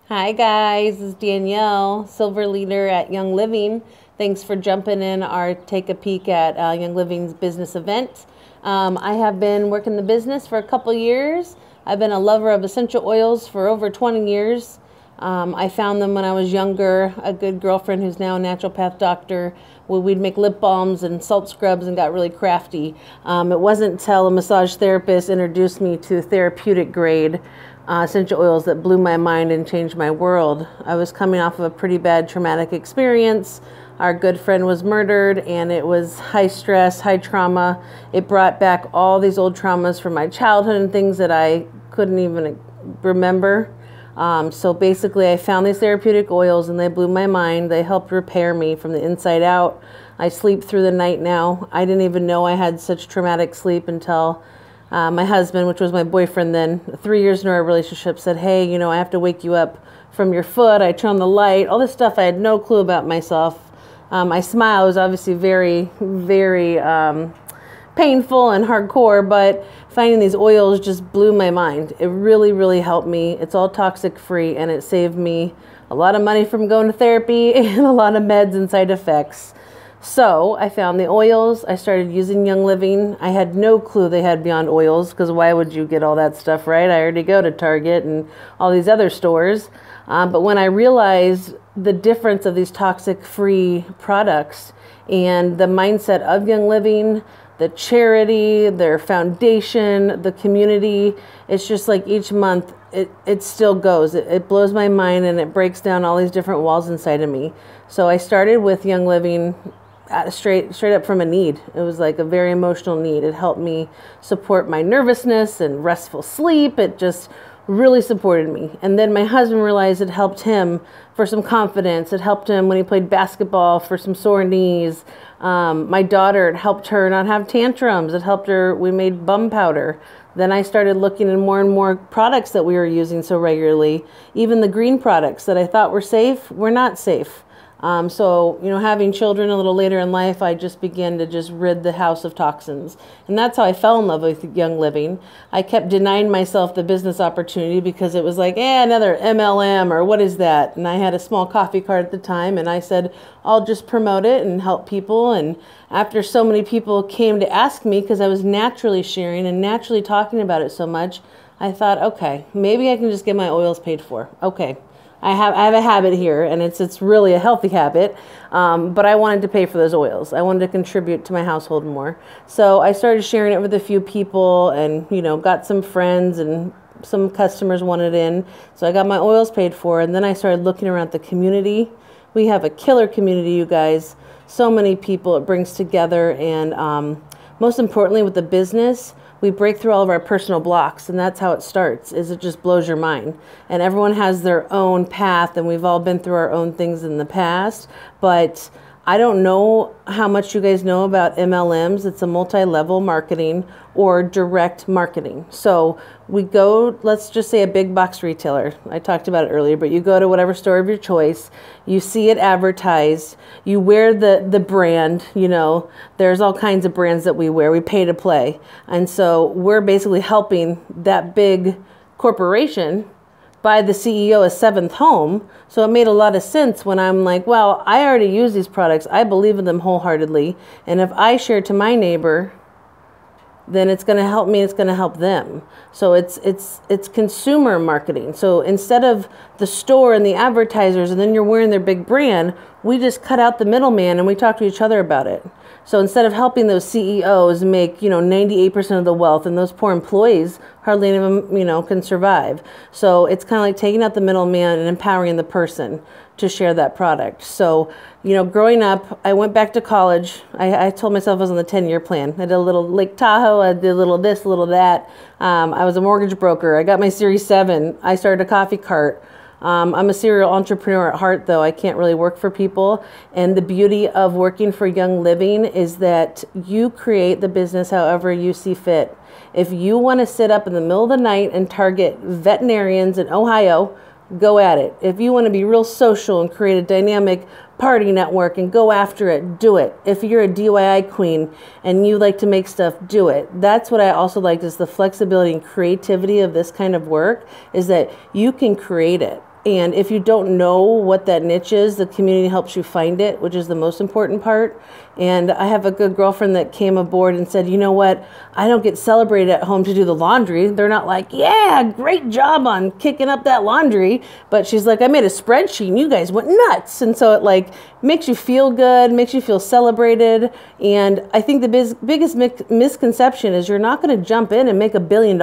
Hi guys, this is Danielle, Silver Leader at Young Living. Thanks for jumping in our take a peek at Young Living's business event. I have been working the business for a couple years. I've been a lover of essential oils for over 20 years. I found them when I was younger. A good girlfriend who's now a naturopath doctor. We'd make lip balms and salt scrubs and got really crafty. It wasn't until a massage therapist introduced me to therapeutic grade essential oils that blew my mind and changed my world. I was coming off of a pretty bad traumatic experience. Our good friend was murdered, and it was high stress, high trauma. It brought back all these old traumas from my childhood and things that I couldn't even remember. So basically, I found these therapeutic oils, and they blew my mind. They helped repair me from the inside out. I sleep through the night now. I didn't even know I had such traumatic sleep until my husband, which was my boyfriend then, 3 years into our relationship, said, hey, you know, I have to wake you up from your foot. I turned the light, all this stuff I had no clue about myself. My smile was obviously very, very painful and hardcore, but finding these oils just blew my mind. It really, really helped me. It's all toxic free, and it saved me a lot of money from going to therapy and a lot of meds and side effects. So I found the oils. I started using Young Living. I had no clue they had Beyond Oils, because why would you get all that stuff, right? I already go to Target and all these other stores. But when I realized the difference of these toxic-free products and the mindset of Young Living, the charity, their foundation, the community, it's just like each month it still goes. It blows my mind, and it breaks down all these different walls inside of me. So I started with Young Living straight up from a need. It was like a very emotional need. It helped me support my nervousness and restful sleep. It just really supported me. And then my husband realized it helped him for some confidence. It helped him when he played basketball for some sore knees. My daughter, it helped her not have tantrums. It helped her. We made bum powder. Then I started looking at more and more products that we were using so regularly. Even the green products that I thought were safe were not safe. So, you know, having children a little later in life, I just began to just rid the house of toxins. And that's how I fell in love with Young Living. I kept denying myself the business opportunity because it was like, another MLM, or what is that? And I had a small coffee cart at the time, and I said, I'll just promote it and help people. And after so many people came to ask me, because I was naturally sharing and naturally talking about it so much, I thought, okay, maybe I can just get my oils paid for. Okay. I have a habit here, and it's really a healthy habit, but I wanted to pay for those oils. I wanted to contribute to my household more. So I started sharing it with a few people, and, you know, got some friends, and some customers wanted in. So I got my oils paid for, and then I started looking around the community. We have a killer community, you guys. So many people it brings together, and most importantly with the business, we break through all of our personal blocks, and that's how it starts, is it just blows your mind. And everyone has their own path, and we've all been through our own things in the past, but I don't know how much you guys know about MLMs. It's a multi-level marketing or direct marketing. So we go, let's just say a big box retailer. I talked about it earlier, but you go to whatever store of your choice, you see it advertised, you wear the brand, you know, there's all kinds of brands that we wear. We pay to play. And so we're basically helping that big corporation by the CEO a seventh home. So it made a lot of sense when I'm like, well, I already use these products. I believe in them wholeheartedly. And if I share to my neighbor, then it's going to help me, it's going to help them. So it's consumer marketing. So instead of the store and the advertisers, and then you're wearing their big brand, we just cut out the middleman and we talk to each other about it. So instead of helping those CEOs make, you know, 98% of the wealth, and those poor employees, hardly any of them, you know, can survive. So it's kind of like taking out the middleman and empowering the person to share that product. So, you know, growing up, I went back to college. I told myself I was on the 10-year plan. I did a little Lake Tahoe. I did a little this, a little that. I was a mortgage broker. I got my Series 7. I started a coffee cart. I'm a serial entrepreneur at heart, though. I can't really work for people. And the beauty of working for Young Living is that you create the business however you see fit. If you want to sit up in the middle of the night and target veterinarians in Ohio, go at it. If you want to be real social and create a dynamic party network and go after it, do it. If you're a DIY queen and you like to make stuff, do it. That's what I also like, is the flexibility and creativity of this kind of work, is that you can create it. And if you don't know what that niche is, the community helps you find it, which is the most important part. And I have a good girlfriend that came aboard and said, you know what, I don't get celebrated at home to do the laundry. They're not like, yeah, great job on kicking up that laundry. But she's like, I made a spreadsheet and you guys went nuts. And so it like makes you feel good, makes you feel celebrated. And I think the biggest misconception is you're not going to jump in and make $1 billion.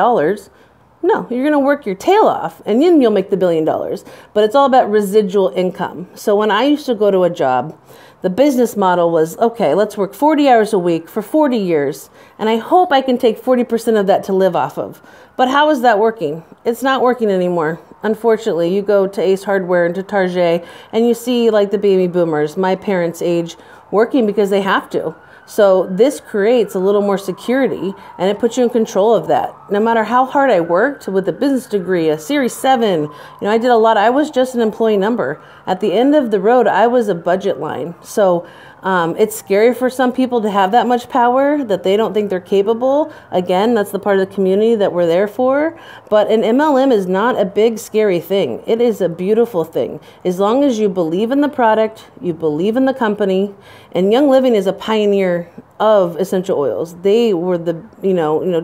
No, you're going to work your tail off and then you'll make the $1 billion. But it's all about residual income. So when I used to go to a job, the business model was, okay, let's work 40 hours a week for 40 years. And I hope I can take 40% of that to live off of. But how is that working? It's not working anymore. Unfortunately, you go to Ace Hardware and to Target and you see like the baby boomers, my parents' age, working because they have to. So this creates a little more security and it puts you in control of that. No matter how hard I worked with a business degree, a Series 7, I did a lot. I was just an employee number. At the end of the road, I was a budget line. So it's scary for some people to have that much power that they don't think they're capable. Again, that's the part of the community that we're there for. But an MLM is not a big, scary thing. It is a beautiful thing. As long as you believe in the product, you believe in the company, and Young Living is a pioneer of essential oils. They were the,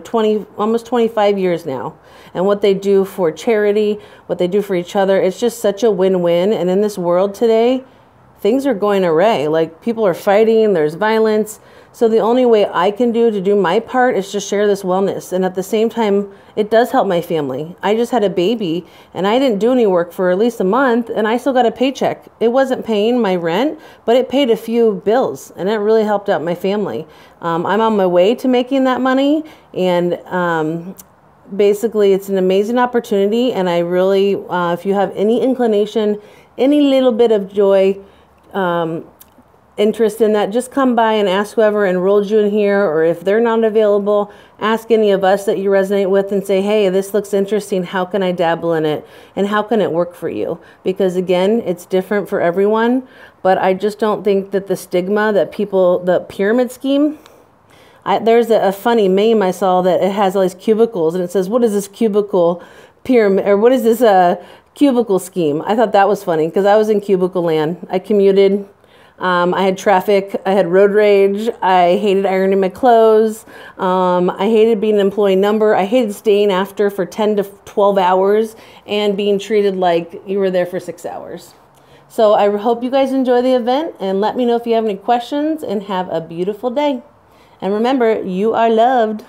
20, almost 25 years now. And what they do for charity, what they do for each other, it's just such a win-win. And in this world today, things are going array. Like people are fighting, there's violence. So the only way I can do my part is just share this wellness. And at the same time, it does help my family. I just had a baby and I didn't do any work for at least a month and I still got a paycheck. It wasn't paying my rent, but it paid a few bills and it really helped out my family. I'm on my way to making that money and basically it's an amazing opportunity. And I really, if you have any inclination, any little bit of joy, interest in that, just come by and ask whoever enrolled you in here, or if they're not available, ask any of us that you resonate with and say, hey, this looks interesting. How can I dabble in it? And how can it work for you? Because again, it's different for everyone, but I just don't think that the stigma that the pyramid scheme, there's a funny meme I saw that it has all these cubicles and it says, what is this cubicle pyramid, or what is this cubicle scheme? I thought that was funny because I was in cubicle land. I commuted. I had traffic. I had road rage. I hated ironing my clothes. I hated being an employee number. I hated staying after for 10 to 12 hours and being treated like you were there for 6 hours. So I hope you guys enjoy the event and let me know if you have any questions and have a beautiful day. And remember, you are loved.